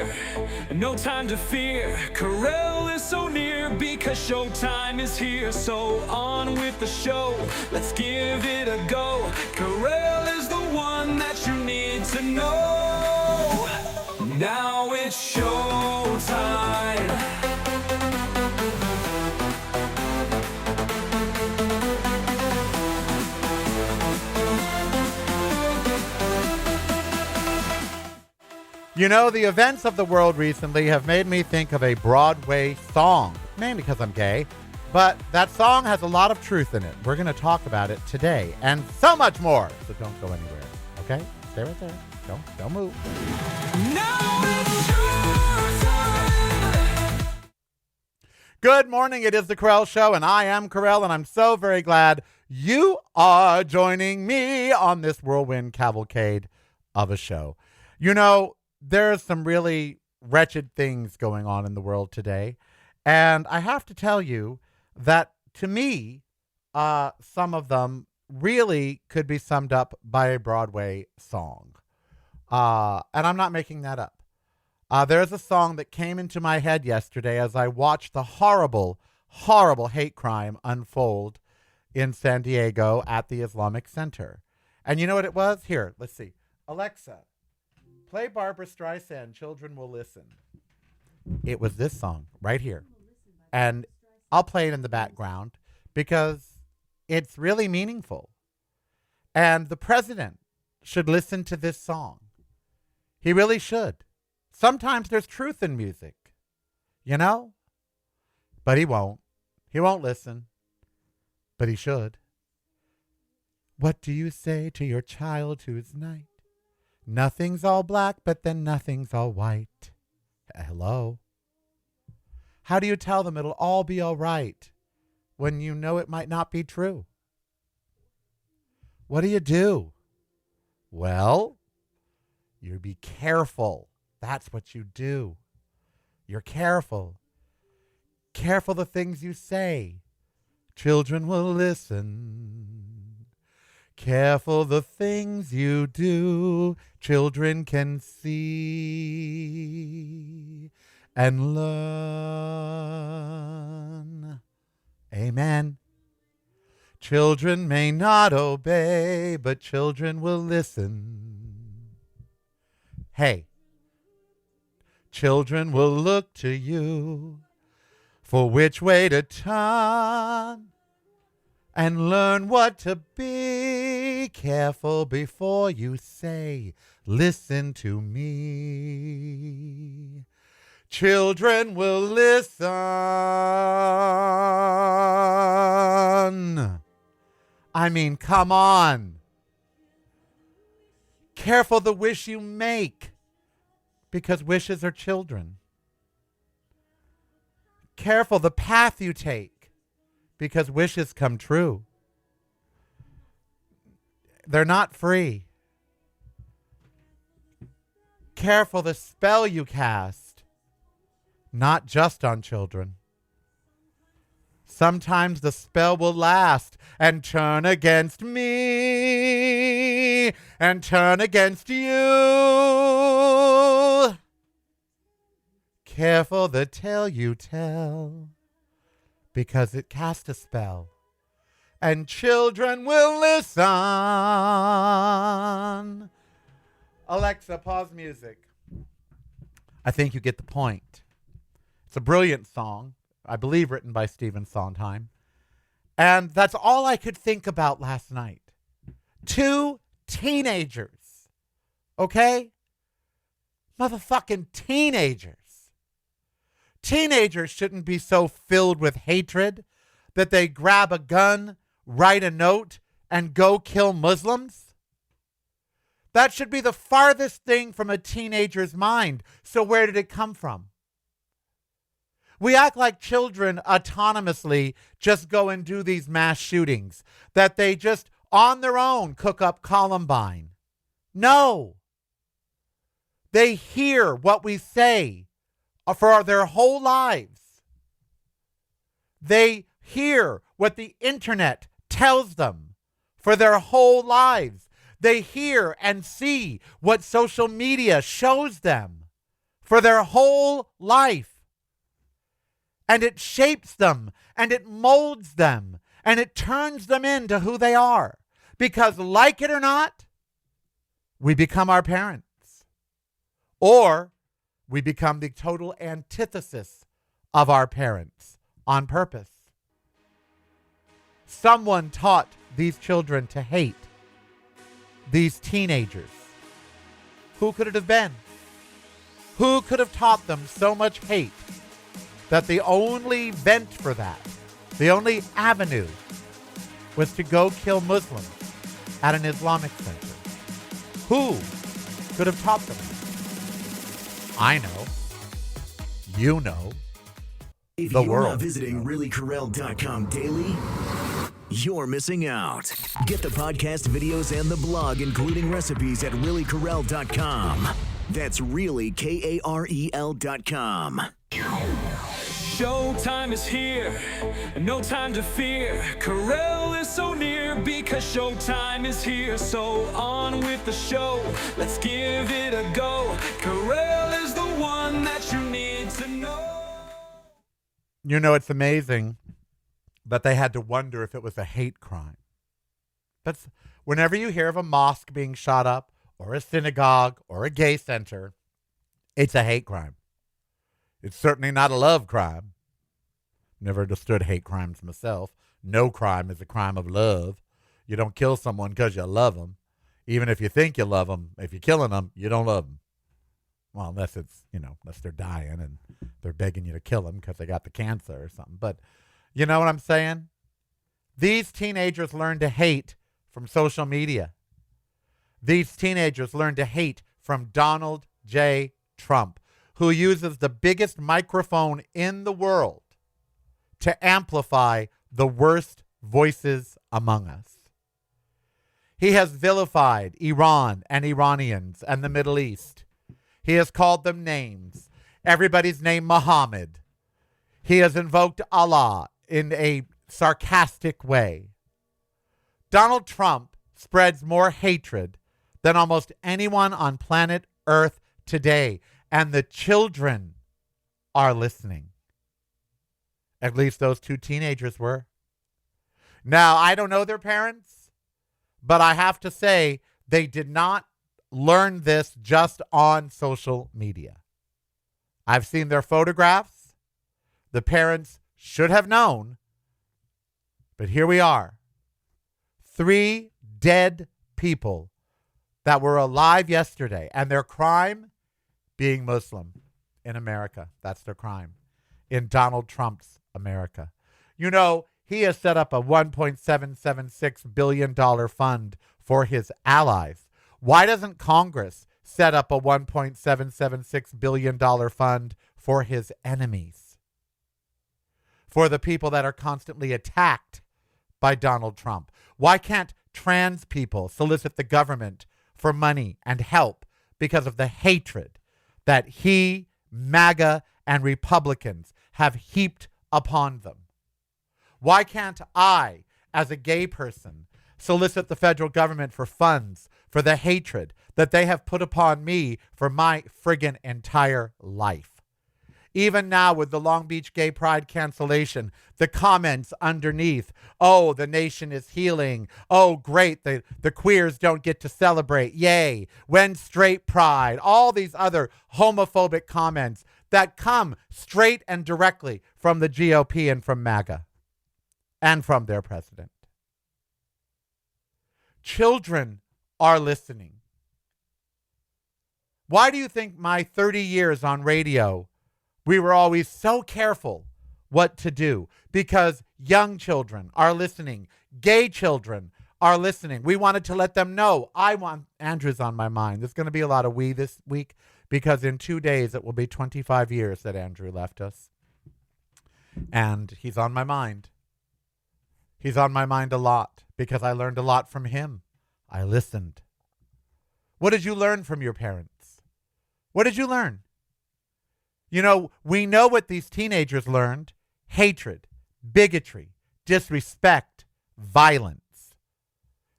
here, no time to fear. Carell is so near because showtime is here. So on with the show, let's give it a go. Carell is the one that you need to know. Now it's showtime. You know, the events of the world recently have made me think of a Broadway song, mainly because I'm gay, but that song has a lot of truth in it. We're going to talk about it today and so much more, so don't go anywhere, okay? Stay right there. Don't move. Now it's showtime. Good morning. It is the Carell Show, and I am Carell, and I'm so very glad you are joining me on this whirlwind cavalcade of a show. You know, there's some really wretched things going on in the world today. And I have to tell you that, to me, some of them really could be summed up by a Broadway song. And I'm not making that up. There's a song that came into my head yesterday as I watched the horrible, horrible hate crime unfold in San Diego at the Islamic Center. And you know what it was? Here, let's see. Alexa, play Barbra Streisand, Children Will Listen. It was this song right here. And I'll play it in the background because it's really meaningful. And the president should listen to this song. He really should. Sometimes there's truth in music, you know? But he won't. He won't listen. But he should. What do you say to your child whose night? Nothing's all black, but then nothing's all white. Hello? How do you tell them it'll all be all right when you know it might not be true? What do? Well, you be careful. That's what you do. You're careful. Careful the things you say. Children will listen. Careful the things you do, children can see and learn. Amen. Children may not obey, but children will listen. Hey, children will look to you for which way to turn and learn what to be. Careful before you say, listen to me. Children will listen. I mean, come on. Careful the wish you make, because wishes are children. Careful the path you take, because wishes come true. They're not free. Careful the spell you cast, not just on children. Sometimes the spell will last and turn against me and turn against you. Careful the tale you tell, because it cast a spell, and children will listen. Alexa, pause music. I think you get the point. It's a brilliant song, I believe written by Stephen Sondheim. And that's all I could think about last night. 2 teenagers. Okay? Motherfucking teenagers. Teenagers shouldn't be so filled with hatred that they grab a gun, write a note, and go kill Muslims. That should be the farthest thing from a teenager's mind. So where did it come from? We act like children autonomously just go and do these mass shootings, that they just on their own cook up Columbine. No. They hear what we say for their whole lives. They hear what the internet tells them for their whole lives. They hear and see what social media shows them for their whole life. And it shapes them, and it molds them, and it turns them into who they are. Because like it or not, we become our parents. Or we become the total antithesis of our parents on purpose. Someone taught these children to hate these teenagers. Who could it have been? Who could have taught them so much hate that the only vent for that, the only avenue, was to go kill Muslims at an Islamic center? Who could have taught them? I know. You know. If The you're world. not visiting reallycorrell.com daily, you're missing out. Get the podcast, videos, and the blog, including recipes at reallycorrell.com. That's really KAREL.com. Showtime is here, no time to fear. Corel is so near because showtime is here. So on with the show, let's give it a go. Corel is the one that you need to know. You know, it's amazing that they had to wonder if it was a hate crime. That's whenever you hear of a mosque being shot up, or a synagogue, or a gay center, it's a hate crime. It's certainly not a love crime. Never understood hate crimes myself. No crime is a crime of love. You don't kill someone because you love them. Even if you think you love them, if you're killing them, you don't love them. Well, unless it's, unless they're dying and they're begging you to kill them because they got the cancer or something. But you know what I'm saying? These teenagers learn to hate from social media. These teenagers learn to hate from Donald J. Trump, who uses the biggest microphone in the world to amplify the worst voices among us. He has vilified Iran and Iranians and the Middle East. He has called them names. Everybody's named Muhammad. He has invoked Allah in a sarcastic way. Donald Trump spreads more hatred than almost anyone on planet Earth today. And the children are listening. At least those two teenagers were. Now, I don't know their parents, but I have to say they did not learn this just on social media. I've seen their photographs. The parents should have known. But here we are. 3 dead people that were alive yesterday, and their crime being Muslim in America. That's their crime. In Donald Trump's America. You know, he has set up a $1.776 billion fund for his allies. Why doesn't Congress set up a $1.776 billion fund for his enemies? For the people that are constantly attacked by Donald Trump? Why can't trans people solicit the government for money and help because of the hatred that he, MAGA, and Republicans have heaped upon them? Why can't I, as a gay person, solicit the federal government for funds for the hatred that they have put upon me for my friggin' entire life? Even now with the Long Beach Gay Pride cancellation, the comments underneath, oh, the nation is healing. Oh, great, the queers don't get to celebrate. Yay. When straight pride. All these other homophobic comments that come straight and directly from the GOP and from MAGA and from their president. Children are listening. Why do you think my 30 years on radio, we were always so careful what to do? Because young children are listening. Gay children are listening. We wanted to let them know. Andrew's on my mind. There's going to be a lot of we this week because in 2 days it will be 25 years that Andrew left us. And he's on my mind. He's on my mind a lot because I learned a lot from him. I listened. What did you learn from your parents? What did you learn? You know, we know what these teenagers learned. Hatred, bigotry, disrespect, violence.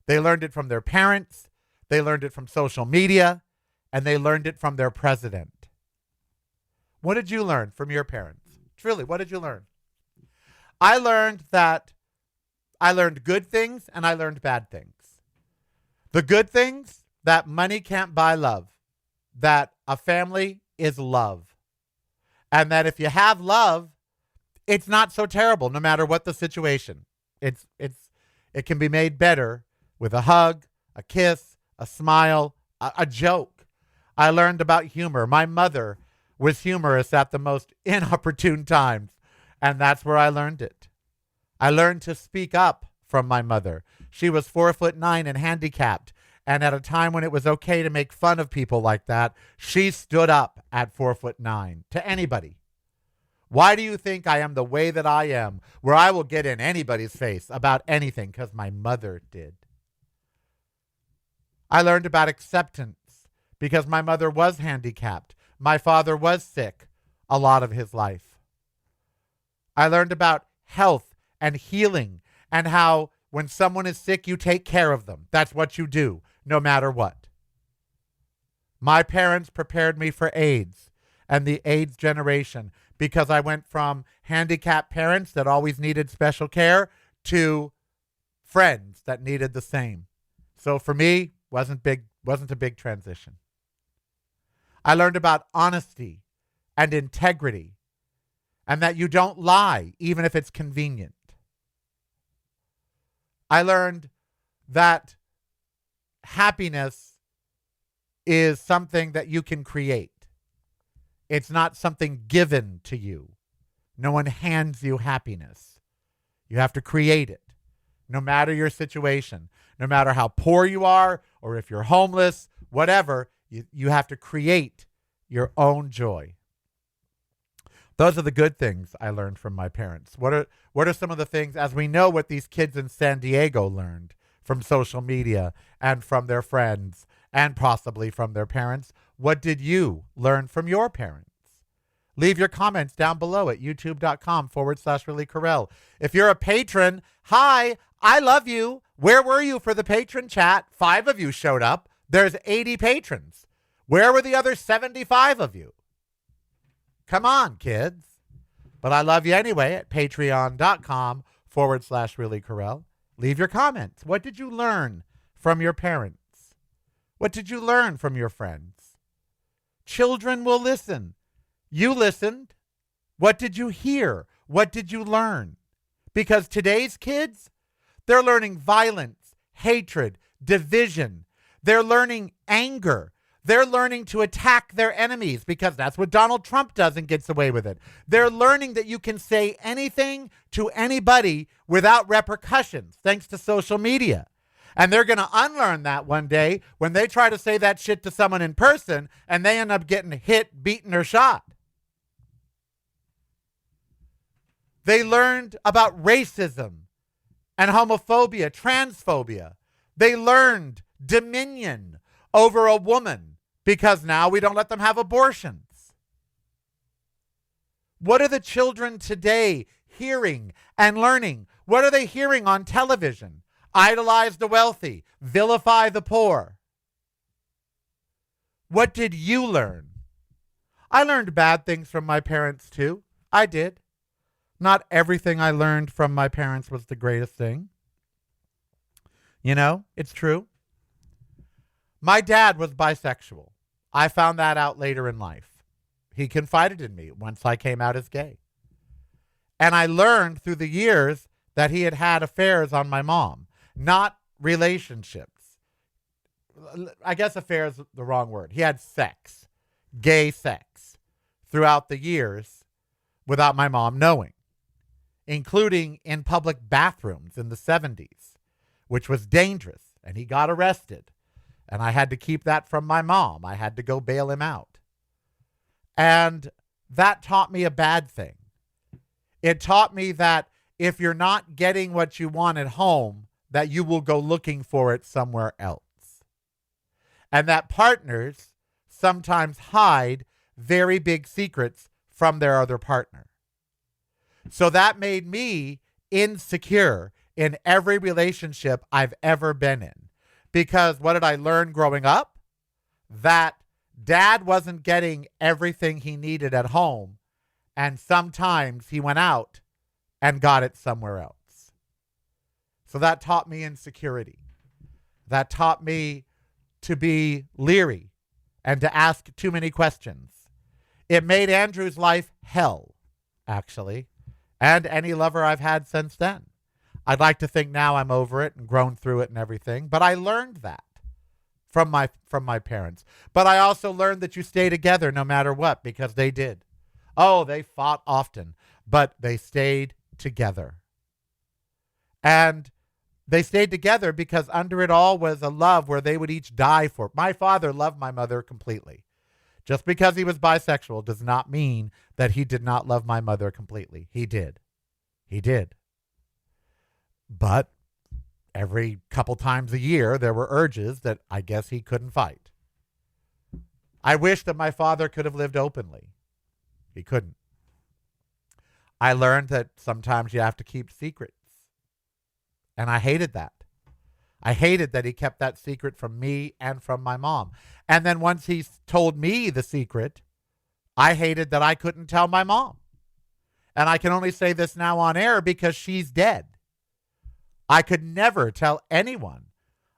They learned it from their parents. They learned it from social media. And they learned it from their president. What did you learn from your parents? Truly, what did you learn? I learned good things and I learned bad things. The good things, that money can't buy love, that a family is love, and that if you have love, it's not so terrible no matter what the situation. It can be made better with a hug, a kiss, a smile, a joke. I learned about humor. My mother was humorous at the most inopportune times, and that's where I learned it. I learned to speak up from my mother. She was 4'9" and handicapped, and at a time when it was okay to make fun of people like that, she stood up at 4'9" to anybody. Why do you think I am the way that I am, where I will get in anybody's face about anything? Because my mother did. I learned about acceptance because my mother was handicapped. My father was sick a lot of his life. I learned about health and healing and how when someone is sick, you take care of them. That's what you do, no matter what. My parents prepared me for AIDS and the AIDS generation because I went from handicapped parents that always needed special care to friends that needed the same. So for me, wasn't a big transition. I learned about honesty and integrity and that you don't lie even if it's convenient. I learned that happiness is something that you can create. It's not something given to you. No one hands you happiness. You have to create it, no matter your situation, no matter how poor you are or if you're homeless, whatever, you have to create your own joy. Those are the good things I learned from my parents. What are some of the things, as we know what these kids in San Diego learned from social media and from their friends and possibly from their parents? What did you learn from your parents? Leave your comments down below at youtube.com/reallycarell. If you're a patron, hi, I love you. Where were you for the patron chat? 5 of you showed up. There's 80 patrons. Where were the other 75 of you? Come on, kids. But I love you anyway at patreon.com/reallycarell. Leave your comments. What did you learn from your parents? What did you learn from your friends? Children will listen. You listened. What did you hear? What did you learn? Because today's kids, they're learning violence, hatred, division. They're learning anger. They're learning to attack their enemies because that's what Donald Trump does and gets away with it. They're learning that you can say anything to anybody without repercussions thanks to social media. And they're going to unlearn that one day when they try to say that shit to someone in person and they end up getting hit, beaten, or shot. They learned about racism and homophobia, transphobia. They learned dominion over a woman because now we don't let them have abortions. What are the children today hearing and learning? What are they hearing on television? Idolize the wealthy, vilify the poor. What did you learn? I learned bad things from my parents too. I did. Not everything I learned from my parents was the greatest thing. You know, it's true. My dad was bisexual. I found that out later in life. He confided in me once I came out as gay. And I learned through the years that he had had affairs on my mom, not relationships. I guess affair is the wrong word. He had sex, gay sex, throughout the years without my mom knowing, including in public bathrooms in the 70s, which was dangerous, and he got arrested. And I had to keep that from my mom. I had to go bail him out. And that taught me a bad thing. It taught me that if you're not getting what you want at home, that you will go looking for it somewhere else. And that partners sometimes hide very big secrets from their other partner. So that made me insecure in every relationship I've ever been in. Because what did I learn growing up? That Dad wasn't getting everything he needed at home, and sometimes he went out and got it somewhere else. So that taught me insecurity. That taught me to be leery and to ask too many questions. It made Andrew's life hell, actually, and any lover I've had since then. I'd like to think now I'm over it and grown through it and everything, but I learned that from my parents. But I also learned that you stay together no matter what, because they did. Oh, they fought often, but they stayed together. And they stayed together because under it all was a love where they would each die for it. My father loved my mother completely. Just because he was bisexual does not mean that he did not love my mother completely. He did. He did. But every couple times a year, there were urges that I guess he couldn't fight. I wish that my father could have lived openly. He couldn't. I learned that sometimes you have to keep secrets. And I hated that. I hated that he kept that secret from me and from my mom. And then once he told me the secret, I hated that I couldn't tell my mom. And I can only say this now on air because she's dead. I could never tell anyone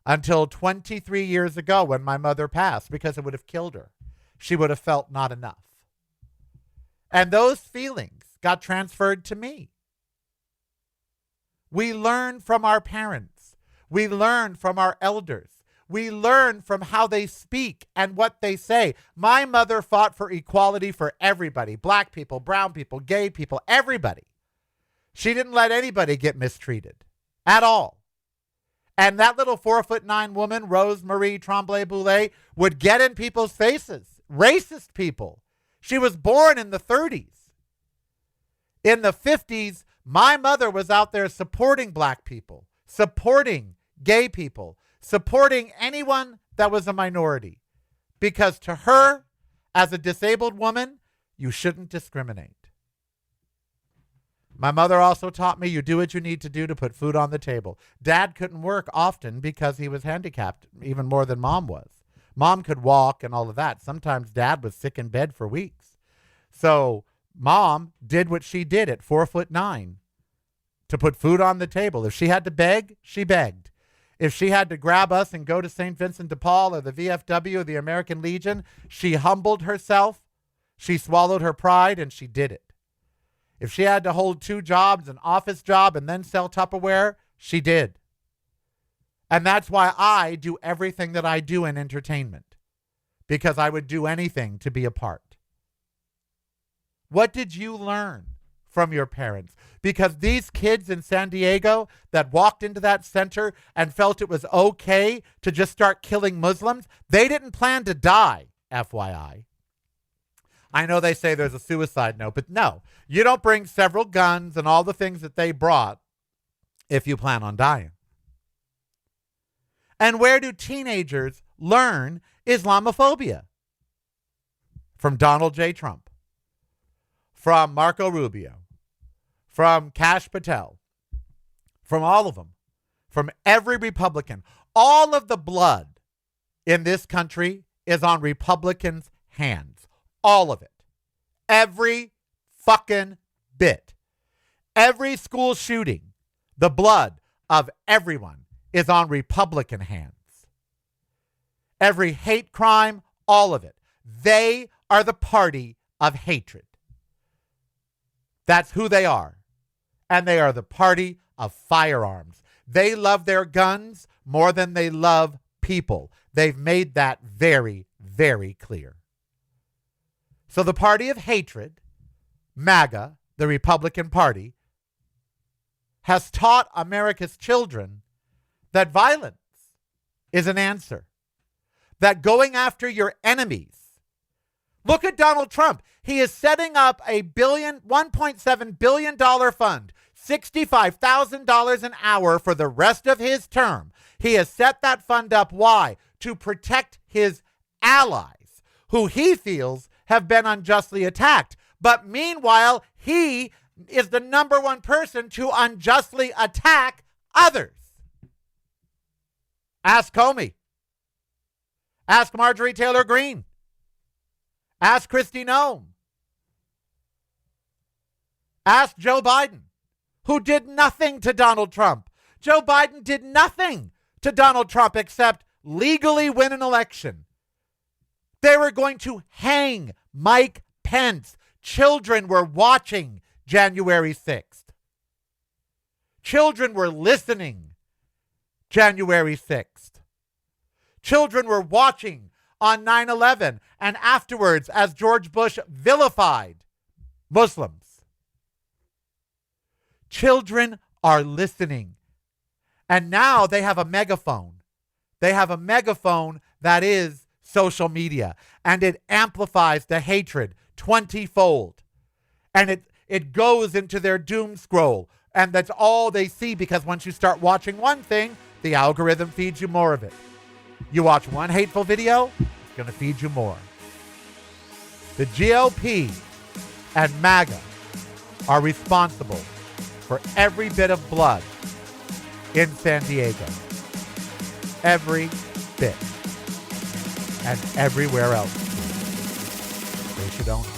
until 23 years ago when my mother passed, because it would have killed her. She would have felt not enough. And those feelings got transferred to me. We learn from our parents. We learn from our elders. We learn from how they speak and what they say. My mother fought for equality for everybody. Black people, brown people, gay people, everybody. She didn't let anybody get mistreated at all. And that little 4'9" woman, Rose Marie Tremblay-Boulet, would get in people's faces. Racist people. She was born in the 30s. In the 50s, my mother was out there supporting black people, supporting gay people, supporting anyone that was a minority. Because to her, as a disabled woman, you shouldn't discriminate. My mother also taught me you do what you need to do to put food on the table. Dad couldn't work often because he was handicapped, even more than Mom was. Mom could walk and all of that. Sometimes Dad was sick in bed for weeks. So Mom did what she did at 4'9" to put food on the table. If she had to beg, she begged. If she had to grab us and go to St. Vincent de Paul or the VFW or the American Legion, she humbled herself, she swallowed her pride, and she did it. If she had to hold 2 jobs, an office job and then sell Tupperware, she did. And that's why I do everything that I do in entertainment, because I would do anything to be a part. What did you learn from your parents? Because these kids in San Diego that walked into that center and felt it was okay to just start killing Muslims, they didn't plan to die, FYI. I know they say there's a suicide note, but no, you don't bring several guns and all the things that they brought if you plan on dying. And where do teenagers learn Islamophobia? From Donald J. Trump, from Marco Rubio, from Kash Patel, from all of them, from every Republican. All of the blood in this country is on Republicans' hands. All of it. Every fucking bit. Every school shooting, the blood of everyone is on Republican hands. Every hate crime, all of it. They are the party of hatred. That's who they are. And they are the party of firearms. They love their guns more than they love people. They've made that very, very clear. So the party of hatred, MAGA, the Republican Party, has taught America's children that violence is an answer. That going after your enemies. Look at Donald Trump. He is setting up a $1.7 billion fund, $65,000 an hour for the rest of his term. He has set that fund up. Why? To protect his allies, who he feels have been unjustly attacked. But meanwhile, he is the number one person to unjustly attack others. Ask Comey. Ask Marjorie Taylor Greene. Ask Kristi Noem. Ask Joe Biden, who did nothing to Donald Trump. Joe Biden did nothing to Donald Trump except legally win an election. They were going to hang Mike Pence. Children were watching January 6th. Children were listening January 6th. Children were watching on 9/11 and afterwards as George Bush vilified Muslims. Children are listening. And now they have a megaphone. They have a megaphone that is social media. And it amplifies the hatred 20-fold. And it goes into their doom scroll. And that's all they see, because once you start watching one thing, the algorithm feeds you more of it. You watch one hateful video, it's going to feed you more. The GOP and MAGA are responsible for every bit of blood in San Diego. Every bit. And everywhere else. They should own it.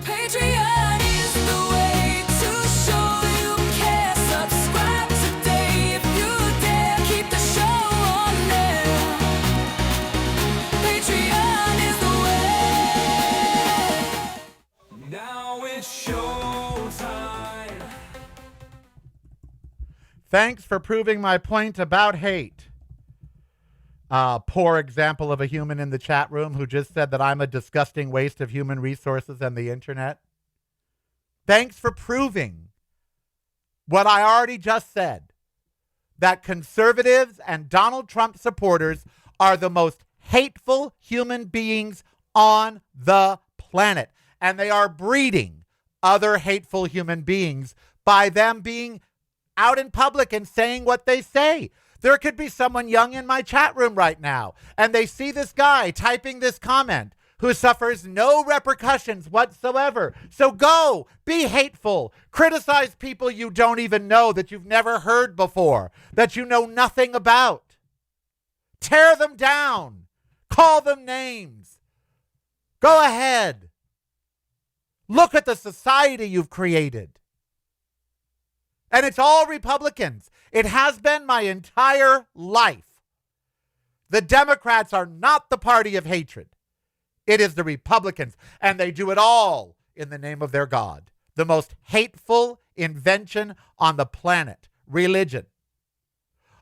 Patreon is the way to show you care. Subscribe today if you dare. Keep the show on there. Patreon is the way. Now it's showtime. Thanks for proving my point about hate. Poor example of a human in the chat room who just said that I'm a disgusting waste of human resources and the internet. Thanks for proving what I already just said, that conservatives and Donald Trump supporters are the most hateful human beings on the planet. And they are breeding other hateful human beings by them being out in public and saying what they say. There could be someone young in my chat room right now, and they see this guy typing this comment who suffers no repercussions whatsoever. So go, be hateful, criticize people you don't even know, that you've never heard before, that you know nothing about. Tear them down. Call them names. Go ahead. Look at the society you've created. And it's all Republicans. It has been my entire life. The Democrats are not the party of hatred. It is the Republicans. And they do it all in the name of their God. The most hateful invention on the planet, religion.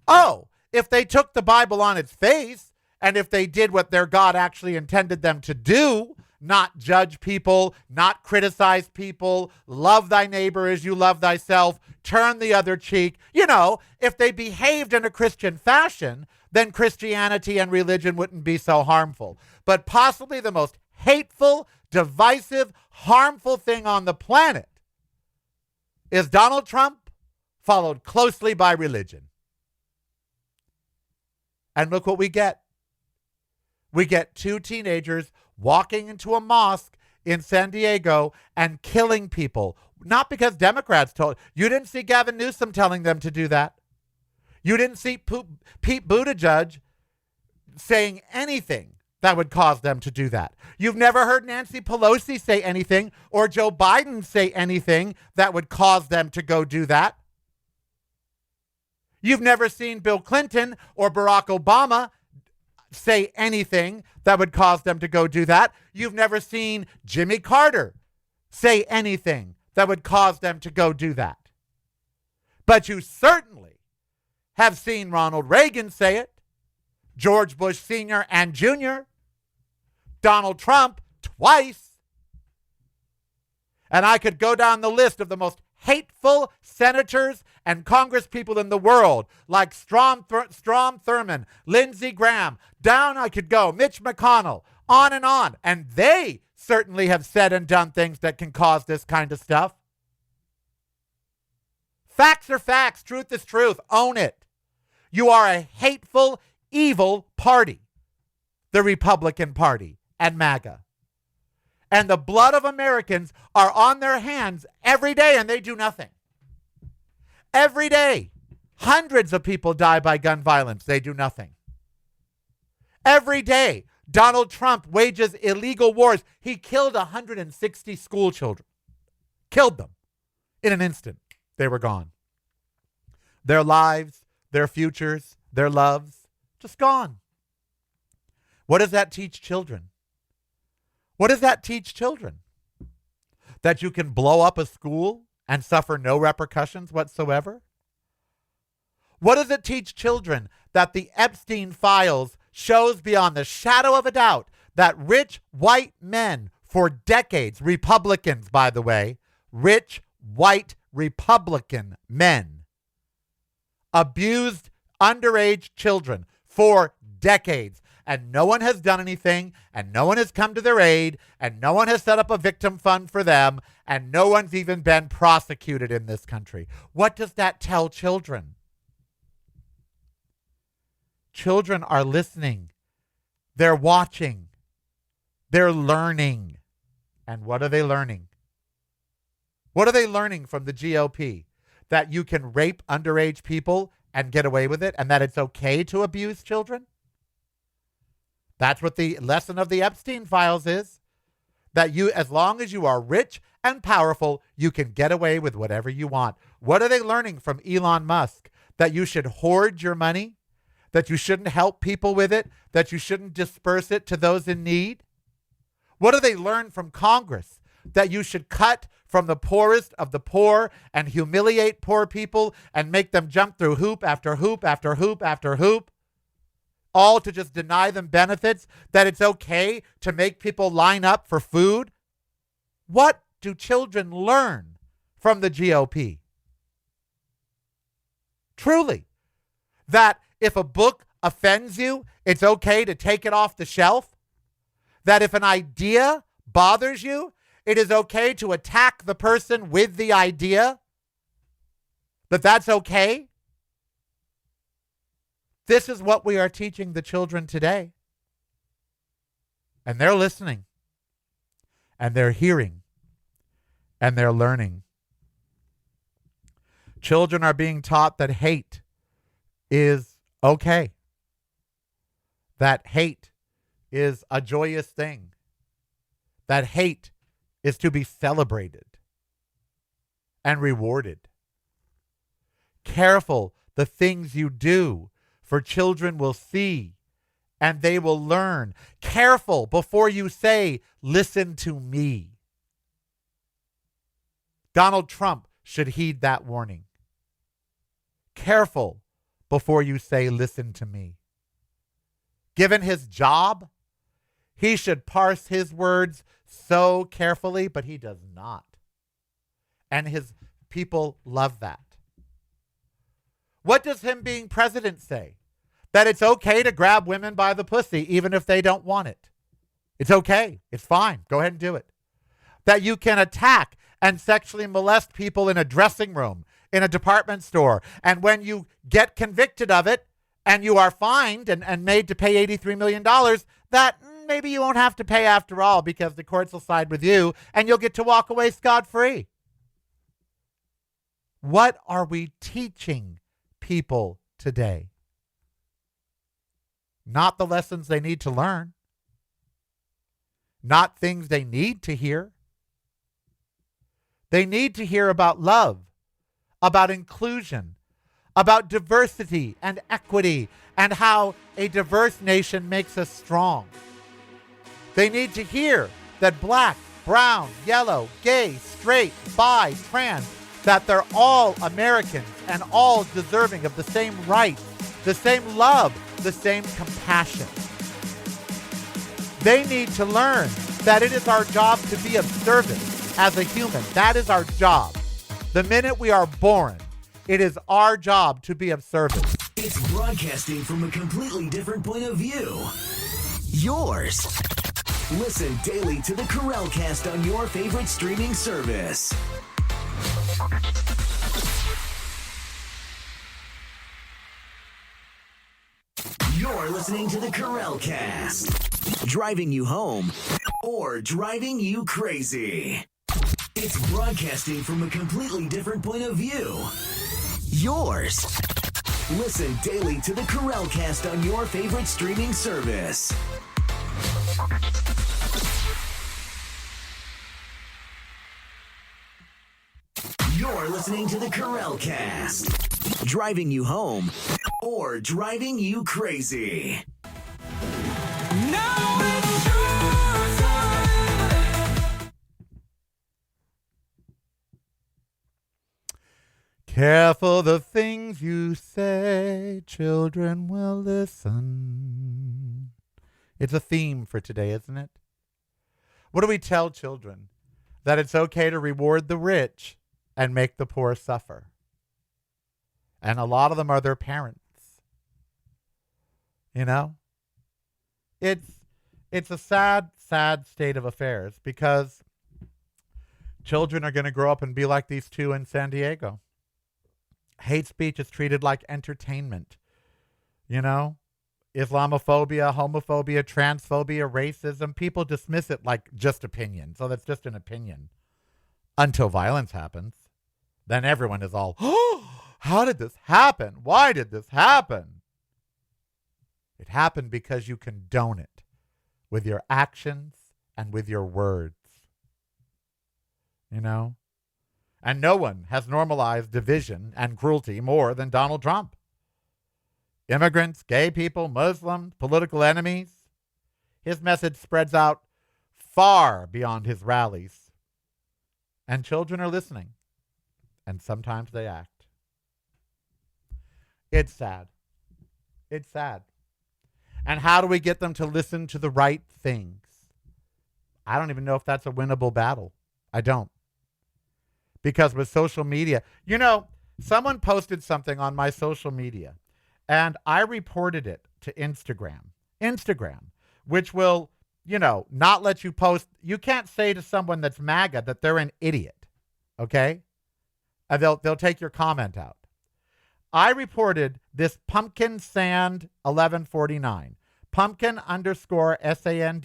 Oh, if they took the Bible on its face, and if they did what their God actually intended them to do, not judge people, not criticize people, love thy neighbor as you love thyself, turn the other cheek. You know, if they behaved in a Christian fashion, then Christianity and religion wouldn't be so harmful. But possibly the most hateful, divisive, harmful thing on the planet is Donald Trump, followed closely by religion. And look what we get. We get two teenagers walking into a mosque in San Diego and killing people. Not because Democrats told. You didn't see Gavin Newsom telling them to do that. You didn't see Pete Buttigieg saying anything that would cause them to do that. You've never heard Nancy Pelosi say anything or Joe Biden say anything that would cause them to go do that. You've never seen Bill Clinton or Barack Obama say anything that would cause them to go do that. You've never seen Jimmy Carter say anything that would cause them to go do that. But you certainly have seen Ronald Reagan say it, George Bush Sr. and Jr., Donald Trump twice. And I could go down the list of the most hateful senators and congresspeople in the world, like Strom Thurmond, Lindsey Graham. Down I could go, Mitch McConnell, on. And they certainly have said and done things that can cause this kind of stuff. Facts are facts. Truth is truth. Own it. You are a hateful, evil party, the Republican Party and MAGA. And the blood of Americans are on their hands every day, and they do nothing. Every day, hundreds of people die by gun violence. They do nothing. Every day, Donald Trump wages illegal wars. He killed 160 school children. Killed them. In an instant, they were gone. Their lives, their futures, their loves, just gone. What does that teach children? What does that teach children? That you can blow up a school and suffer no repercussions whatsoever? What does it teach children? That the Epstein files shows beyond the shadow of a doubt that rich white men for decades, Republicans, by the way, rich white Republican men, abused underage children for decades. And no one has done anything, and no one has come to their aid, and no one has set up a victim fund for them, and no one's even been prosecuted in this country. What does that tell children? Children are listening. They're watching. They're learning. And what are they learning? What are they learning from the GOP? That you can rape underage people and get away with it, and that it's okay to abuse children? That's what the lesson of the Epstein files is. That you, as long as you are rich and powerful, you can get away with whatever you want. What are they learning from Elon Musk? That you should hoard your money? That you shouldn't help people with it? That you shouldn't disperse it to those in need? What do they learn from Congress? That you should cut from the poorest of the poor and humiliate poor people and make them jump through hoop after hoop after hoop after hoop, all to just deny them benefits, that it's okay to make people line up for food? What do children learn from the GOP? Truly, that if a book offends you, it's okay to take it off the shelf? That if an idea bothers you, it is okay to attack the person with the idea? That's okay? This is what we are teaching the children today. And they're listening. And they're hearing. And they're learning. Children are being taught that hate is okay. That hate is a joyous thing. That hate is to be celebrated and rewarded. Careful the things you do, for children will see and they will learn. Careful before you say, listen to me. Donald Trump should heed that warning. Careful before you say, listen to me. Given his job, he should parse his words so carefully, but he does not. And his people love that. What does him being president say? That it's okay to grab women by the pussy even if they don't want it. It's okay. It's fine. Go ahead and do it. That you can attack and sexually molest people in a dressing room, in a department store, and when you get convicted of it and you are fined and made to pay $83 million, that maybe you won't have to pay after all because the courts will side with you and you'll get to walk away scot-free. What are we teaching people today? Not the lessons they need to learn. Not things they need to hear. They need to hear about love, about inclusion, about diversity and equity, and how a diverse nation makes us strong. They need to hear that black, brown, yellow, gay, straight, bi, trans, that they're all Americans and all deserving of the same rights, the same love, the same compassion. They need to learn that it is our job to be of service as a human. That is our job. The minute we are born, it is our job to be of service. It's broadcasting from a completely different point of view. Yours. Listen daily to the Corralcast on your favorite streaming service. You're listening to the Corralcast, driving you home or driving you crazy. It's broadcasting from a completely different point of view. Yours. Listen daily to the Corralcast on your favorite streaming service. You're listening to the Corralcast, driving you home or driving you crazy. Now it's your time. Careful the things you say, children will listen. It's a theme for today, isn't it? What do we tell children? That it's okay to reward the rich and make the poor suffer. And a lot of them are their parents. You know? It's a sad, sad state of affairs because children are going to grow up and be like these two in San Diego. Hate speech is treated like entertainment. You know? Islamophobia, homophobia, transphobia, racism. People dismiss it like just opinion. So that's just an opinion. Until violence happens. Then everyone is all, oh, how did this happen? Why did this happen? It happened because you condone it with your actions and with your words. You know? And no one has normalized division and cruelty more than Donald Trump. Immigrants, gay people, Muslims, political enemies. His message spreads out far beyond his rallies. And children are listening. And sometimes they act. It's sad. It's sad. And how do we get them to listen to the right things? I don't even know if that's a winnable battle. I don't. Because with social media, you know, someone posted something on my social media and I reported it to Instagram, which will, you know, not let you post. You can't say to someone that's MAGA that they're an idiot. Okay? And they'll take your comment out. I reported this pumpkin sand 1149. Pumpkin _ SAND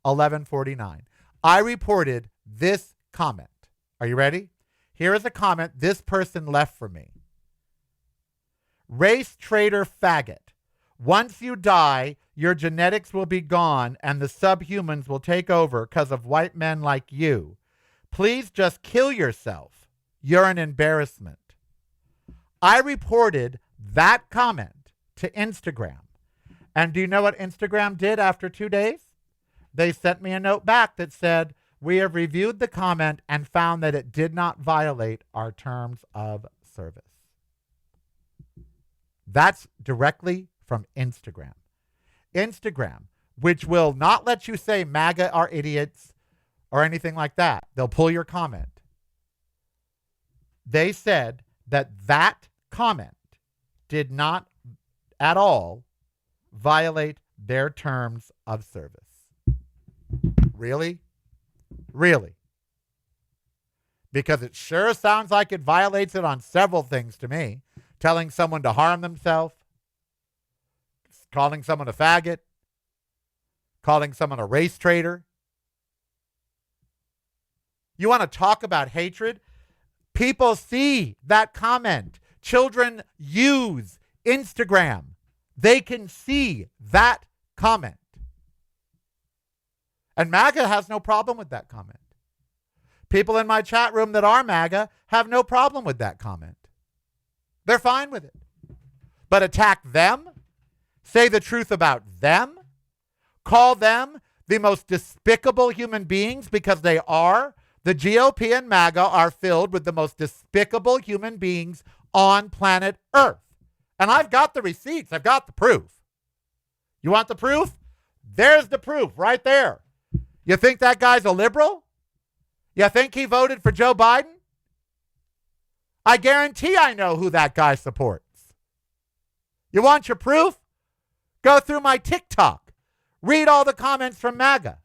1149. I reported this comment. Are you ready? Here is a comment this person left for me. Race traitor faggot. Once you die, your genetics will be gone and the subhumans will take over because of white men like you. Please just kill yourself. You're an embarrassment. I reported that comment to Instagram. And do you know what Instagram did after 2 days? They sent me a note back that said, we have reviewed the comment and found that it did not violate our terms of service. That's directly from Instagram. Instagram, which will not let you say MAGA are idiots or anything like that. They'll pull your comment. They said that that comment did not at all violate their terms of service. Really? Really? Because it sure sounds like it violates it on several things to me. Telling someone to harm themselves, calling someone a faggot, calling someone a race traitor. You want to talk about hatred? People see that comment. Children use Instagram. They can see that comment. And MAGA has no problem with that comment. People in my chat room that are MAGA have no problem with that comment. They're fine with it. But attack them, say the truth about them, call them the most despicable human beings because they are. The GOP and MAGA are filled with the most despicable human beings on planet Earth. And I've got the receipts. I've got the proof. You want the proof? There's the proof right there. You think that guy's a liberal? You think he voted for Joe Biden? I guarantee I know who that guy supports. You want your proof? Go through my TikTok. Read all the comments from MAGA.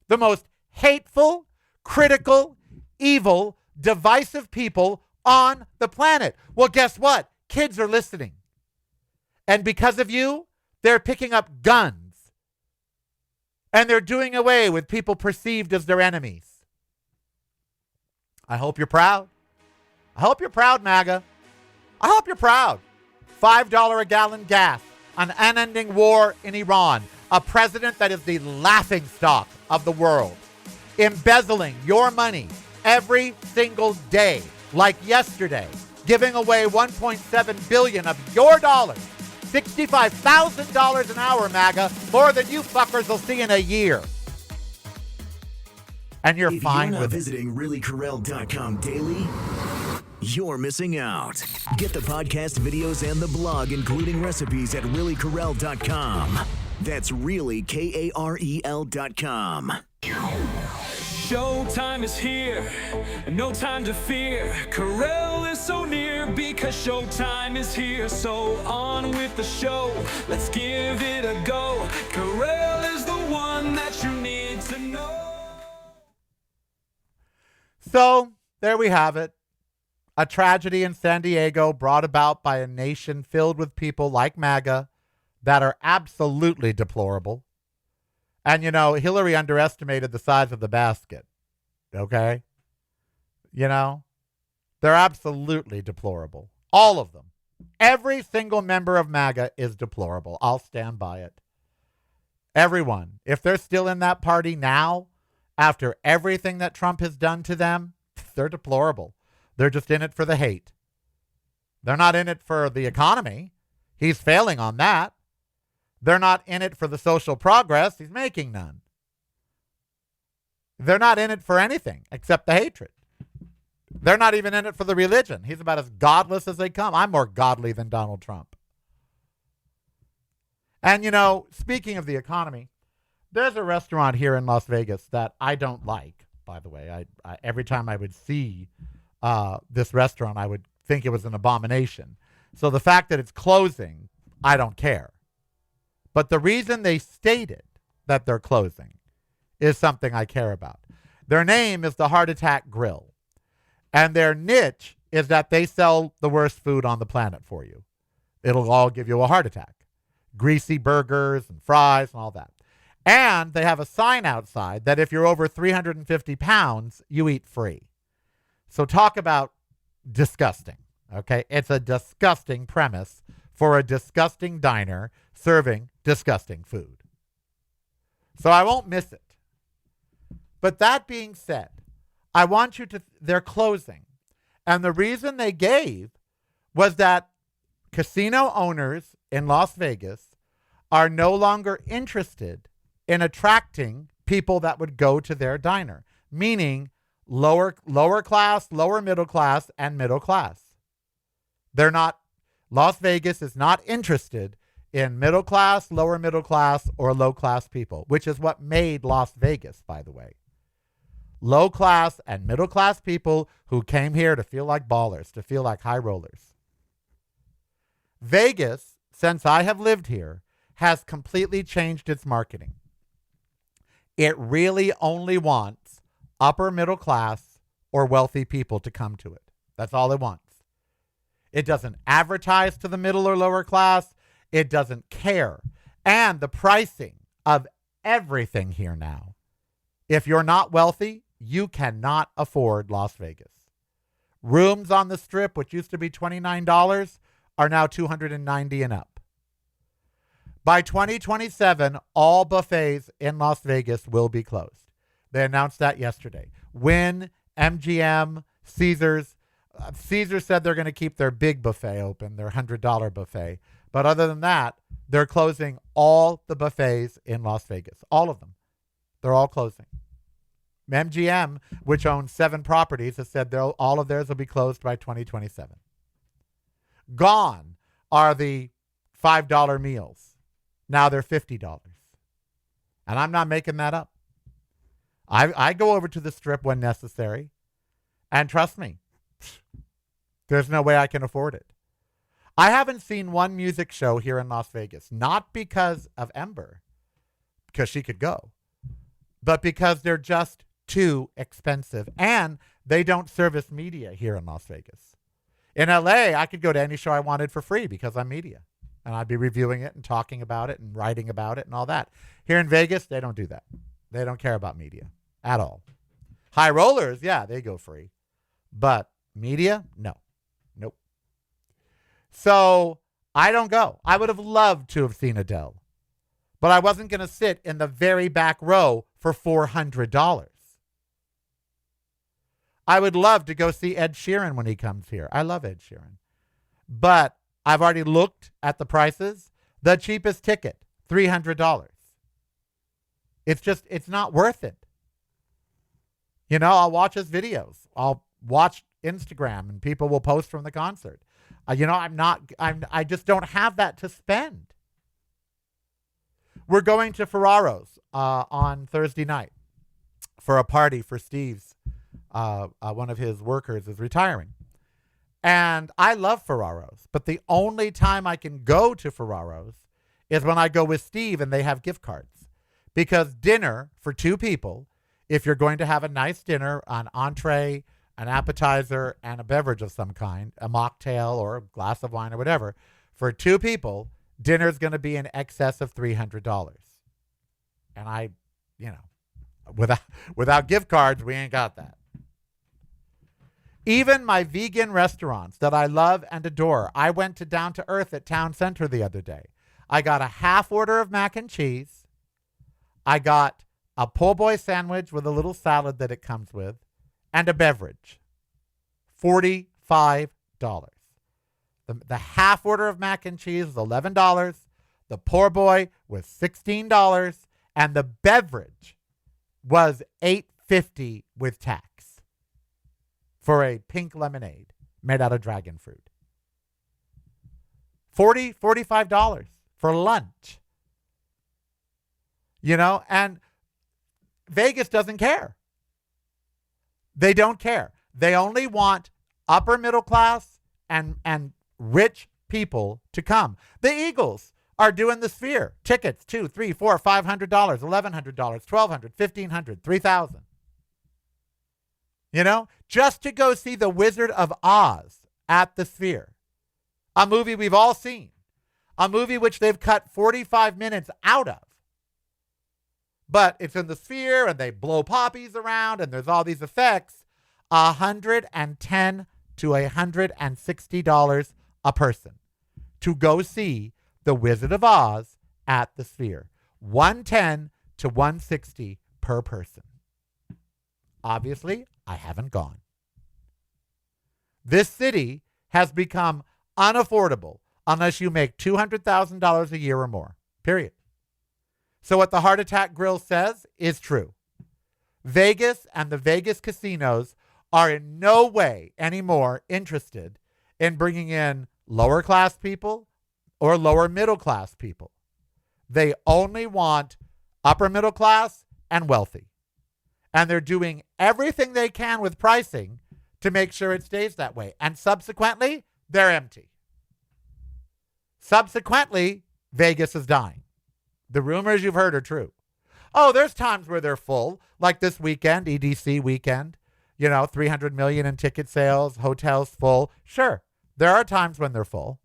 The most hateful, critical, evil, divisive people on the planet. Well, guess what? Kids are listening. And because of you, they're picking up guns. And they're doing away with people perceived as their enemies. I hope you're proud. I hope you're proud, MAGA. I hope you're proud. $5 a gallon gas, an unending war in Iran, a president that is the laughingstock of the world, embezzling your money every single day, like yesterday, giving away $1.7 billion of your dollars, $65,000 an hour, MAGA, more than you fuckers will see in a year. And you're If fine you're not with it. visiting reallycorel.com daily, you're missing out. Get the podcast videos and the blog, including recipes, at reallycorel.com. That's really KAREL.com. Showtime is here, no time to fear. Corel is so near because showtime is here. So on with the show, let's give it a go. Corel is the one that you need to know. So there we have it. A tragedy in San Diego brought about by a nation filled with people like MAGA that are absolutely deplorable. And, you know, Hillary underestimated the size of the basket. Okay? You know, they're absolutely deplorable. All of them. Every single member of MAGA is deplorable. I'll stand by it. Everyone. If they're still in that party now, after everything that Trump has done to them, they're deplorable. They're just in it for the hate. They're not in it for the economy. He's failing on that. They're not in it for the social progress. He's making none. They're not in it for anything except the hatred. They're not even in it for the religion. He's about as godless as they come. I'm more godly than Donald Trump. And, you know, speaking of the economy, there's a restaurant here in Las Vegas that I don't like, by the way. I every time I would see this restaurant, I would think it was an abomination. So the fact that it's closing, I don't care. But the reason they stated that they're closing is something I care about. Their name is the Heart Attack Grill. And their niche is that they sell the worst food on the planet for you. It'll all give you a heart attack. Greasy burgers and fries and all that. And they have a sign outside that if you're over 350 pounds, you eat free. So talk about disgusting, okay? It's a disgusting premise for a disgusting diner serving disgusting food. So I won't miss it. But that being said, I want you to, they're closing. And the reason they gave was that casino owners in Las Vegas are no longer interested in attracting people that would go to their diner, meaning lower class, lower middle class, and middle class. They're not, Las Vegas is not interested in middle class, lower middle class, or low class people, which is what made Las Vegas, by the way. Low class and middle class people who came here to feel like ballers, to feel like high rollers. Vegas, since I have lived here, has completely changed its marketing. It really only wants upper middle class or wealthy people to come to it. That's all it wants. It doesn't advertise to the middle or lower class. It doesn't care. And the pricing of everything here now, if you're not wealthy, you cannot afford Las Vegas. Rooms on the Strip, which used to be $29, are now $290 and up. By 2027, all buffets in Las Vegas will be closed. They announced that yesterday. Wynn, MGM, Caesars. Caesars said they're going to keep their big buffet open, their $100 buffet. But other than that, they're closing all the buffets in Las Vegas. All of them. They're all closing. MGM, which owns 7 properties, has said all of theirs will be closed by 2027. Gone are the $5 meals. Now they're $50. And I'm not making that up. I go over to the Strip when necessary. And trust me, there's no way I can afford it. I haven't seen one music show here in Las Vegas, not because of Ember, because she could go, but because they're just too expensive. And they don't service media here in Las Vegas. In LA, I could go to any show I wanted for free because I'm media. And I'd be reviewing it and talking about it and writing about it and all that. Here in Vegas, they don't do that. They don't care about media at all. High rollers, yeah, they go free. But media, no. Nope. So I don't go. I would have loved to have seen Adele, but I wasn't going to sit in the very back row for $400. I would love to go see Ed Sheeran when he comes here. I love Ed Sheeran. But I've already looked at the prices. The cheapest ticket, $300. It's not worth it. You know, I'll watch his videos. I'll watch Instagram and people will post from the concert. I just don't have that to spend. We're going to Ferraro's on Thursday night for a party for Steve's. One of his workers is retiring. And I love Ferraro's, but the only time I can go to Ferraro's is when I go with Steve and they have gift cards. Because dinner for two people, if you're going to have a nice dinner, an entree, an appetizer, and a beverage of some kind, a mocktail or a glass of wine or whatever, for two people, dinner's going to be in excess of $300. And without gift cards, we ain't got that. Even my vegan restaurants that I love and adore, I went to Down to Earth at Town Center the other day. I got a half order of mac and cheese. I got a po' boy sandwich with a little salad that it comes with, and a beverage. $45. The half order of mac and cheese was $11. The po' boy was $16, and the beverage was $8.50 with tax. For a pink lemonade made out of dragon fruit. $45 for lunch. You know, and Vegas doesn't care. They don't care. They only want upper middle class and rich people to come. The Eagles are doing the Sphere. Tickets, $200, $300, $400, $500, $1,100, $1,200, $1,500, $3,000. You know, just to go see The Wizard of Oz at the Sphere. A movie we've all seen. A movie which they've cut 45 minutes out of. But it's in the Sphere and they blow poppies around and there's all these effects. $110 to $160 a person to go see The Wizard of Oz at the Sphere. $110 to $160 per person. Obviously, I haven't gone. This city has become unaffordable unless you make $200,000 a year or more, period. So what the Heart Attack Grill says is true. Vegas and the Vegas casinos are in no way anymore interested in bringing in lower class people or lower middle class people. They only want upper middle class and wealthy. And they're doing everything they can with pricing to make sure it stays that way. And subsequently, they're empty. Subsequently, Vegas is dying. The rumors you've heard are true. Oh, there's times where they're full, like this weekend, EDC weekend. You know, 300 million in ticket sales, hotels full. Sure, there are times when they're full,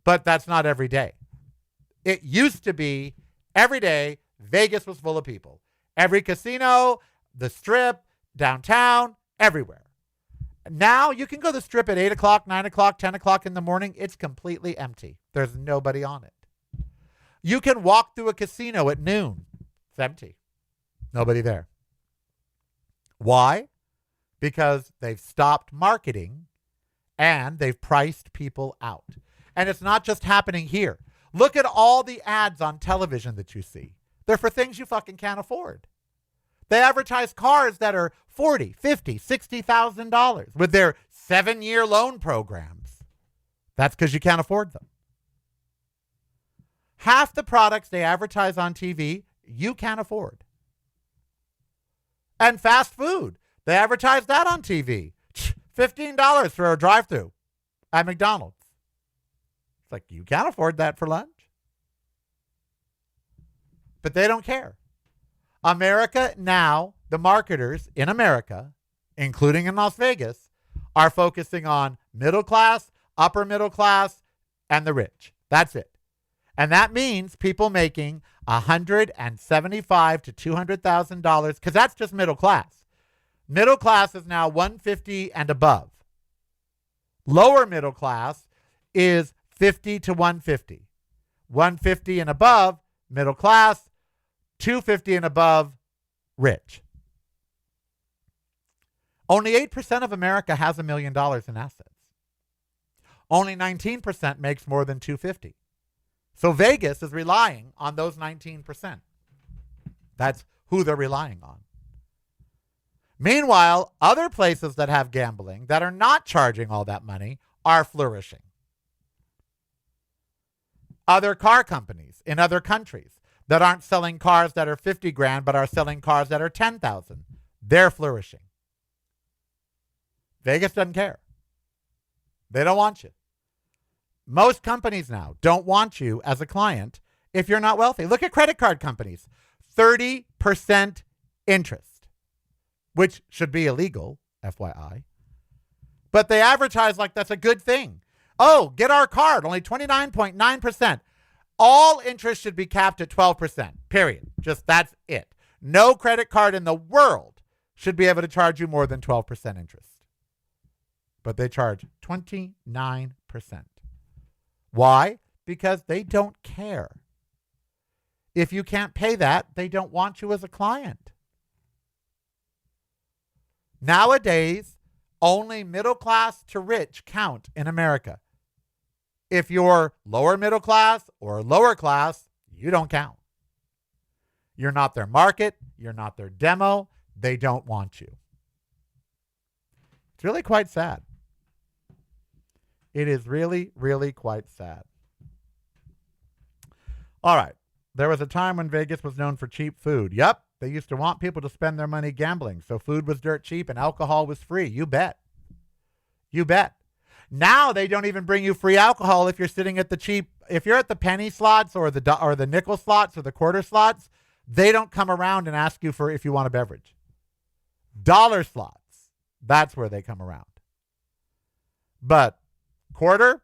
but that's not every day. It used to be every day Vegas was full of people. Every casino, the Strip, downtown, everywhere. Now you can go to the Strip at 8 o'clock, 9 o'clock, 10 o'clock in the morning. It's completely empty. There's nobody on it. You can walk through a casino at noon. It's empty. Nobody there. Why? Because they've stopped marketing and they've priced people out. And it's not just happening here. Look at all the ads on television that you see. They're for things you fucking can't afford. They advertise cars that are $40,000, $50,000, $60,000 with their 7-year loan programs. That's because you can't afford them. Half the products they advertise on TV, you can't afford. And fast food, they advertise that on TV. $15 for a drive-thru at McDonald's. It's like, you can't afford that for lunch. But they don't care. America now, the marketers in America, including in Las Vegas, are focusing on middle class, upper middle class, and the rich. That's it. And that means people making $175,000 to $200,000, because that's just middle class. Middle class is now $150,000 and above. Lower middle class is 50 to 150. 150 and above, middle class. 250 and above, rich. Only 8% of America has $1 million in assets. Only 19% makes more than 250. So Vegas is relying on those 19%. That's who they're relying on. Meanwhile, other places that have gambling that are not charging all that money are flourishing. Other car companies in other countries that aren't selling cars that are 50 grand but are selling cars that are 10,000, they're flourishing. Vegas doesn't care. They don't want you. Most companies now don't want you as a client if you're not wealthy. Look at credit card companies. 30% interest, which should be illegal, FYI. But they advertise like that's a good thing. Oh, get our card, only 29.9%. All interest should be capped at 12%, period. Just that's it. No credit card in the world should be able to charge you more than 12% interest. But they charge 29%. Why? Because they don't care. If you can't pay that, they don't want you as a client. Nowadays, only middle class to rich count in America. If you're lower middle class or lower class, you don't count. You're not their market. You're not their demo. They don't want you. It's really quite sad. It is really, really quite sad. All right. There was a time when Vegas was known for cheap food. Yep. They used to want people to spend their money gambling. So food was dirt cheap and alcohol was free. You bet. You bet. Now they don't even bring you free alcohol if you're sitting at the cheap. If you're at the penny slots or the nickel slots or the quarter slots, they don't come around and ask you for if you want a beverage. Dollar slots, that's where they come around. But quarter,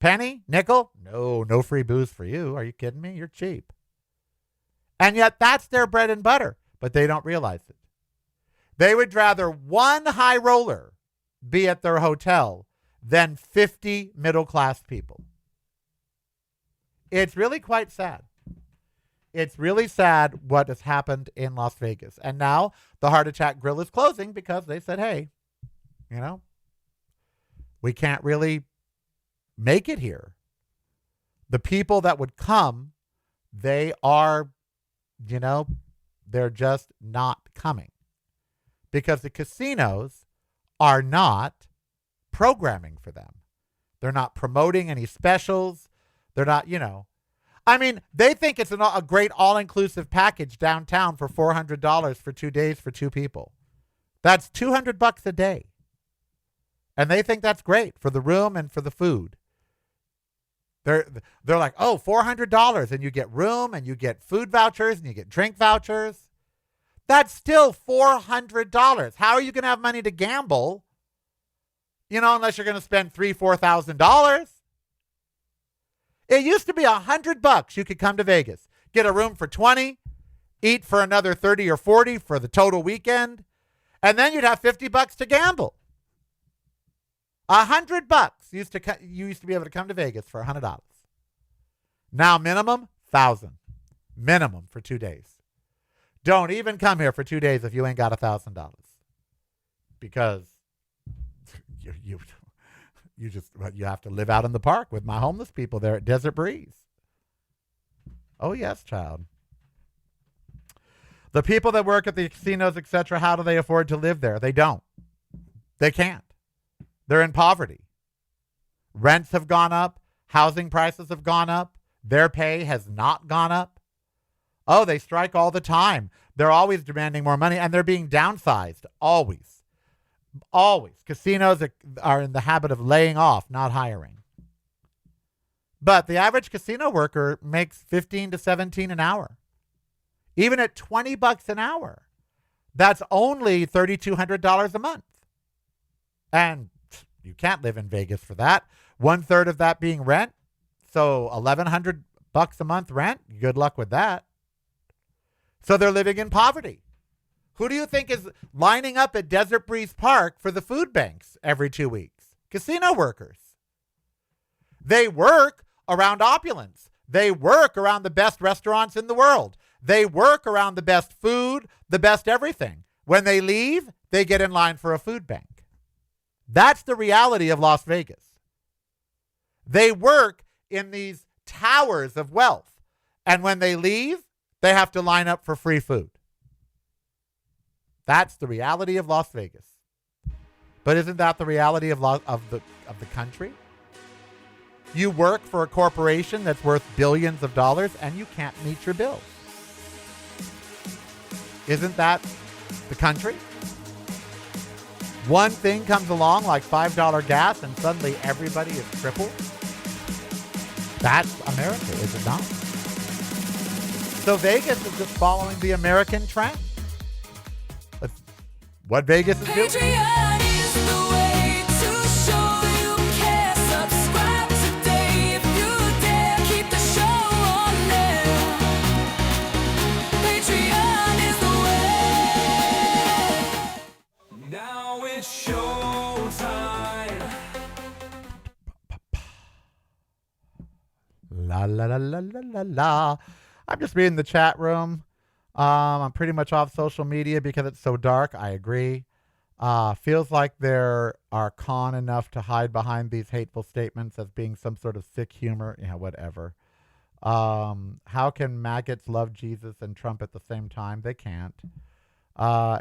penny, nickel, no free booze for you. Are you kidding me? You're cheap. And yet that's their bread and butter, but they don't realize it. They would rather one high roller be at their hotel than 50 middle-class people. It's really quite sad. It's really sad what has happened in Las Vegas. And now the Heart Attack Grill is closing because they said, hey, we can't really make it here. The people that would come, they are, they're just not coming because the casinos are not programming for them. They're not promoting any specials. They're not, they think it's a great all-inclusive package downtown for $400 for 2 days for two people. That's $200 a day. And they think that's great for the room and for the food. They're like, oh, $400 and you get room and you get food vouchers and you get drink vouchers. That's still $400. How are you going to have money to gamble? Unless you're going to spend $3,000, $4,000. It used to be $100 you could come to Vegas, get a room for $20, eat for another $30 or $40 for the total weekend, and then you'd have $50 to gamble. $100 you used to be able to come to Vegas for $100. Now minimum $1,000, minimum for 2 days. Don't even come here for 2 days if you ain't got $1,000, because you have to live out in the park with my homeless people there at Desert Breeze. Oh yes, child. The people that work at the casinos, etc., how do they afford to live there? They don't. They can't. They're in poverty. Rents have gone up. Housing prices have gone up. Their pay has not gone up. Oh, they strike all the time. They're always demanding more money, and they're being downsized. Always. Always. Casinos are in the habit of laying off, not hiring. But the average casino worker makes $15 to $17 an hour. Even at $20 an hour, that's only $3,200 a month. And you can't live in Vegas for that. 1/3 of that being rent. So $1,100 a month rent. Good luck with that. So they're living in poverty. Who do you think is lining up at Desert Breeze Park for the food banks every 2 weeks? Casino workers. They work around opulence. They work around the best restaurants in the world. They work around the best food, the best everything. When they leave, they get in line for a food bank. That's the reality of Las Vegas. They work in these towers of wealth. And when they leave, they have to line up for free food. That's the reality of Las Vegas. But isn't that the reality of the country? You work for a corporation that's worth billions of dollars and you can't meet your bills. Isn't that the country? One thing comes along like $5 gas and suddenly everybody is crippled. That's America, is it not? So Vegas is just following the American trend. That's what Vegas is doing. Patreon is the way to show you care. Subscribe today if you dare. Keep the show on there. Patreon is the way. Now it's showtime. La la la la la la la. I'm just reading the chat room. I'm pretty much off social media because it's so dark. I agree. Feels like there are con enough to hide behind these hateful statements as being some sort of sick humor. Yeah, whatever. How can maggots love Jesus and Trump at the same time? They can't.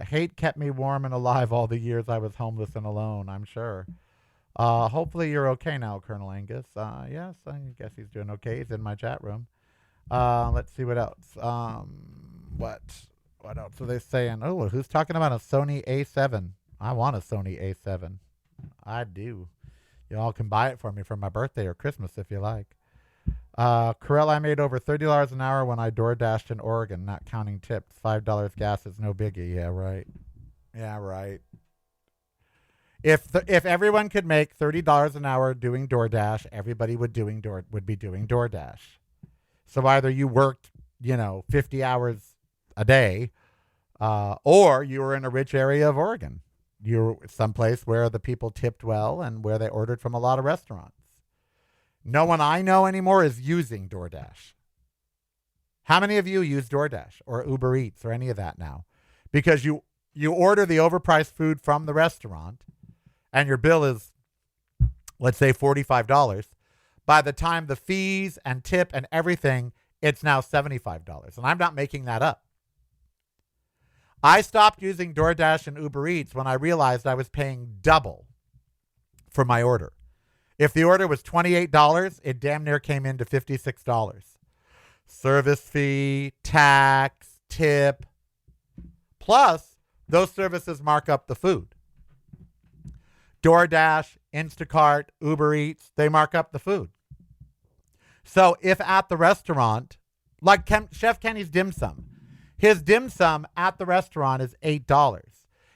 Hate kept me warm and alive all the years I was homeless and alone, I'm sure. Hopefully you're okay now, Colonel Angus. Yes, I guess he's doing okay. He's in my chat room. Let's see what else. What else are they saying? Oh, who's talking about a Sony A7? I want a Sony A7. I do. You all can buy it for me for my birthday or Christmas if you like. Corell, I made over $30 an hour when I door dashed in Oregon, not counting tips. $5 gas is no biggie. Yeah, right. Yeah, right. If everyone could make $30 an hour doing DoorDash, everybody would be doing DoorDash. So either you worked, 50 hours a day, or you were in a rich area of Oregon. You're someplace where the people tipped well and where they ordered from a lot of restaurants. No one I know anymore is using DoorDash. How many of you use DoorDash or Uber Eats or any of that now? Because you order the overpriced food from the restaurant and your bill is, let's say, $45. By the time the fees and tip and everything, it's now $75. And I'm not making that up. I stopped using DoorDash and Uber Eats when I realized I was paying double for my order. If the order was $28, it damn near came into $56. Service fee, tax, tip. Plus, those services mark up the food. DoorDash, Instacart, Uber Eats, they mark up the food. So if at the restaurant, like Chef Kenny's dim sum, his dim sum at the restaurant is $8.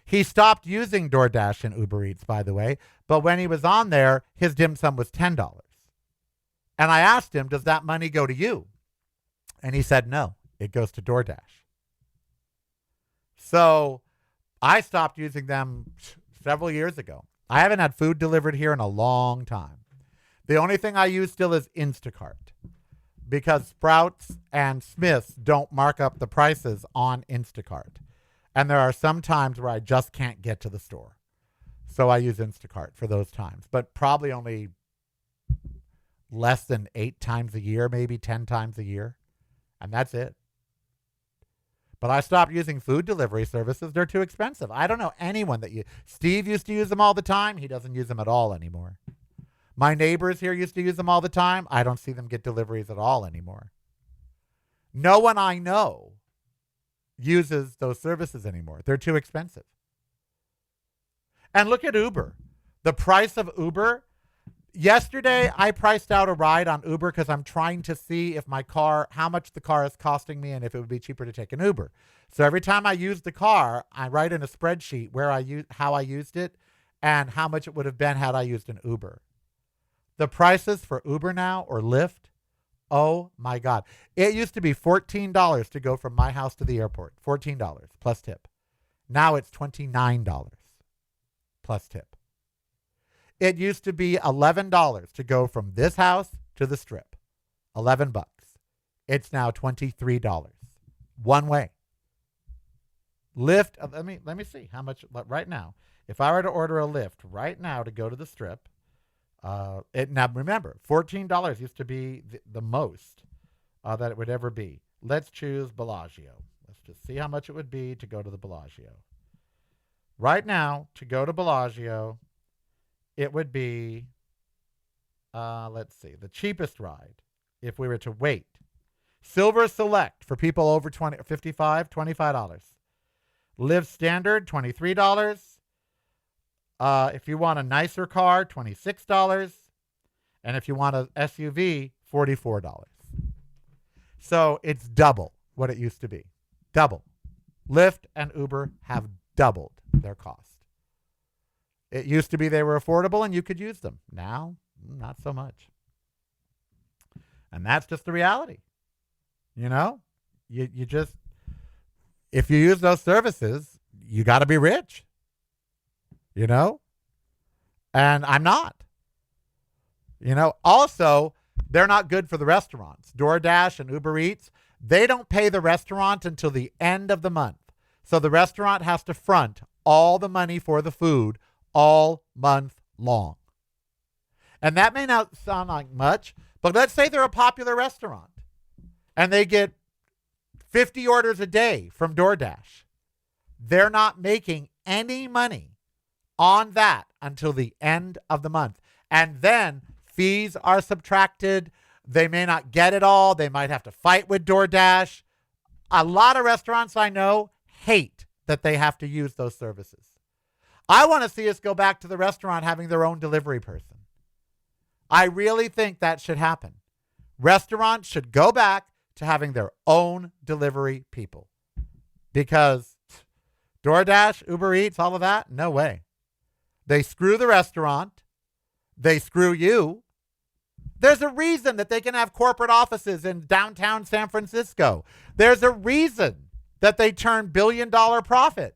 He stopped using DoorDash and Uber Eats, by the way, but when he was on there, his dim sum was $10. And I asked him, does that money go to you? And he said, no, it goes to DoorDash. So I stopped using them several years ago. I haven't had food delivered here in a long time. The only thing I use still is Instacart because Sprouts and Smith's don't mark up the prices on Instacart. And there are some times where I just can't get to the store. So I use Instacart for those times, but probably only less than 8 times a year, maybe 10 times a year. And that's it. But I stopped using food delivery services. They're too expensive. I don't know anyone that Steve used to use them all the time. He doesn't use them at all anymore. My neighbors here used to use them all the time. I don't see them get deliveries at all anymore. No one I know uses those services anymore. They're too expensive. And look at Uber. The price of Uber. Yesterday, I priced out a ride on Uber because I'm trying to see if how much the car is costing me and if it would be cheaper to take an Uber. So every time I use the car, I write in a spreadsheet how I used it and how much it would have been had I used an Uber. The prices for Uber now or Lyft, oh my God. It used to be $14 to go from my house to the airport. $14 plus tip. Now it's $29 plus tip. It used to be $11 to go from this house to the Strip. $11. It's now $23. One way. Lyft, let me see how much right now. If I were to order a Lyft right now to go to the Strip, now remember, $14 used to be the most that it would ever be. Let's choose Bellagio. Let's just see how much it would be to go to the Bellagio. Right now, to go to Bellagio, it would be, let's see, the cheapest ride, if we were to wait. Silver Select for people over 55, $25. Live Standard, $23. If you want a nicer car, $26. And if you want an SUV, $44. So it's double what it used to be. Double. Lyft and Uber have doubled their cost. It used to be they were affordable and you could use them. Now, not so much. And that's just the reality. You know, you just, if you use those services, you got to be rich. You know? And I'm not. You know, also, they're not good for the restaurants. DoorDash and Uber Eats, they don't pay the restaurant until the end of the month. So the restaurant has to front all the money for the food all month long. And that may not sound like much, but let's say they're a popular restaurant and they get 50 orders a day from DoorDash. They're not making any money on that until the end of the month. And then fees are subtracted. They may not get it all. They might have to fight with DoorDash. A lot of restaurants I know hate that they have to use those services. I want to see us go back to the restaurant having their own delivery person. I really think that should happen. Restaurants should go back to having their own delivery people. Because DoorDash, Uber Eats, all of that, no way. They screw the restaurant. They screw you. There's a reason that they can have corporate offices in downtown San Francisco. There's a reason that they turn billion-dollar profits.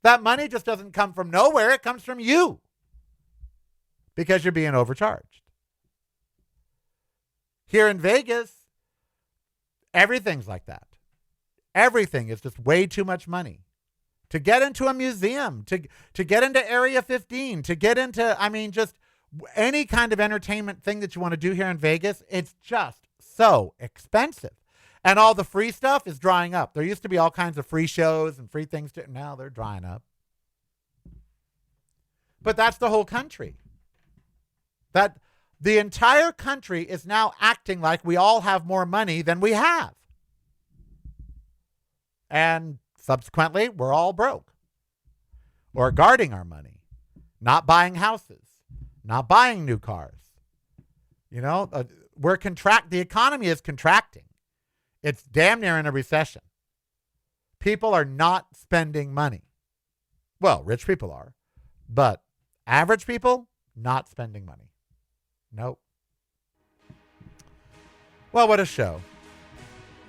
That money just doesn't come from nowhere. It comes from you because you're being overcharged. Here in Vegas, everything's like that. Everything is just way too much money. To get into a museum, to get into Area 15, to get into, just any kind of entertainment thing that you want to do here in Vegas, it's just so expensive. And all the free stuff is drying up. There used to be all kinds of free shows and free things. Now they're drying up. But that's the whole country. That the entire country is now acting like we all have more money than we have. And subsequently, we're all broke. Or guarding our money. Not buying houses. Not buying new cars. The economy is contracting. It's damn near in a recession. People are not spending money. Well, rich people are. But average people, not spending money. Nope. Well, what a show.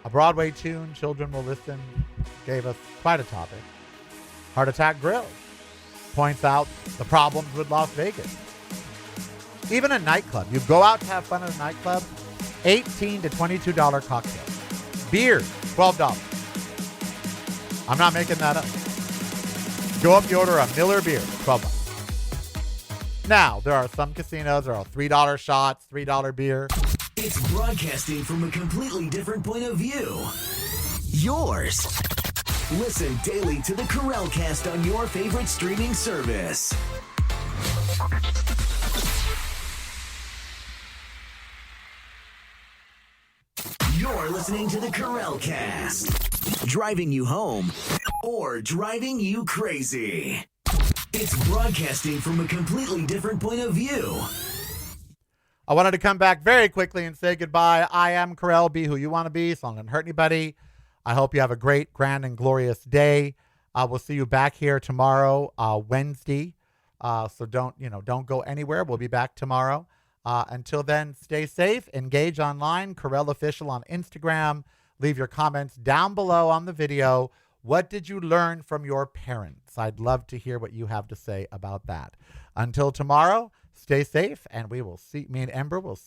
A Broadway tune, Children Will Listen, gave us quite a topic. Heart Attack Grill points out the problems with Las Vegas. Even a nightclub. You go out to have fun at a nightclub, $18 to $22 cocktails. Beer, $12. I'm not making that up. Go up, you order a Miller beer, $12. Now, there are some casinos that are $3 shots, $3 beer. It's broadcasting from a completely different point of view. Yours. Listen daily to the Corralcast on your favorite streaming service. You're listening to the Corralcast. Driving you home or driving you crazy. It's broadcasting from a completely different point of view. I wanted to come back very quickly and say goodbye. I am Corral. Be who you want to be, so I don't hurt anybody. I hope you have a great, grand, and glorious day. We'll see you back here tomorrow, Wednesday. So don't go anywhere. We'll be back tomorrow. Until then, stay safe. Engage online. Corral Official on Instagram. Leave your comments down below on the video. What did you learn from your parents? I'd love to hear what you have to say about that. Until tomorrow, stay safe, and me and Ember will see